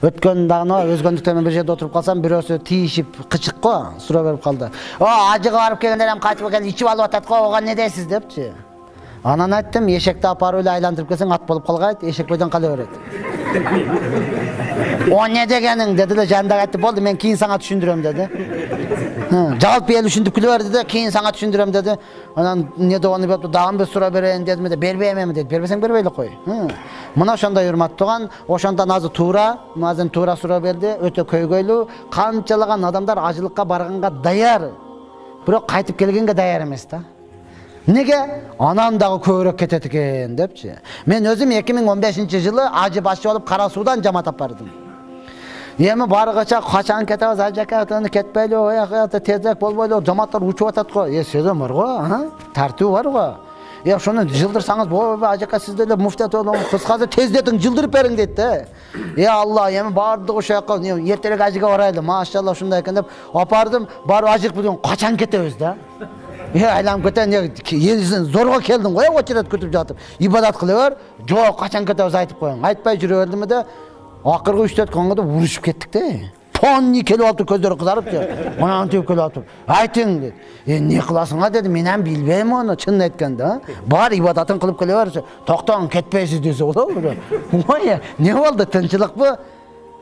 Өткөн дагы өзгөндүктөн менен бир жерде отуруп калсам, бирөөсү тийишип кычык го, суроо берип калды. О, ажыга барып келгендер hem кайтып келип ичип алып атат го, ого не дейсиз депчи. Анан айттым, эшекти апарып эле айландырып келсең ат болуп калгайт, эшек бойдон кала берет. О не дегениң деди да жандагы айтты, болду мен кийин сага түшүндүрөм деди. Жалпы эл түшүндүп күлө берди да, кийин сага түшүндүрөм деди. Анан не дегени болуп, дагы бир суроо берейин дедим да, бербейм эми деди. Бербесең бербей эле кой. Мына ошондой урматтаган, ошондон азыр туура суроо берди, өтө көйгөйлүү, канчалаган адамдар ажылыкка барганга даяр. Бирок кайтып келгенге даяр эмес да. Неге? Анам дагы көбүрөөк кетет экен депчи. Мен өзүм 2015-жылы ажы башчы болуп Кара Суудан жамаат апардым. Эми баргача качан кетебиз, ажака кетпейли, ояка тезирээк болбойлу, жамааттар учуп атат го. Сөзөм бар го, тартуу бар го. Ошону жылдырсаңыз болбойбу, ажака сиз деле муфтият болуңуз, кыскасы тездетиң, жылдырып бериң дейт да. Алла, эми бардыгы ошо жака, эртерээк ажыга барайлы, машалла ушундай экен деп апардым, барып ажык билген качан кетебиз да. Айланып кетен, елсин зорго келдиң го, очерет күтүп жатып, ибадат кыла бер. Жок, качан кетебиз айтып коюң. Айтпай жүрө бердим да, акыркы 3-4 күнгө урушуп кеттик да. Понни келип алып көздөрү кызарып, анан тип келип алып. Айтың dedi. Не кыласың деди, мен билбейм аны, чын айтканда. Бар ибадатын кылып келе берсе, токтоң кетпейсиз десе болобу? Ой, не болду, тынчылыкпы?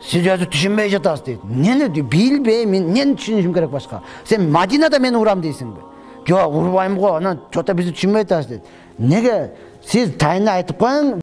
Siz özü düşünmeye жатасыз deydi. Neni diyor, bilbeyim, neni düşünüşüm gerek başka. Sen Madina'da beni uğram değilsin be. Yok, urbayım go, anan, çota bizi düşünmeye жатасыз deydi. Nege, siz tayini aytıp koyun,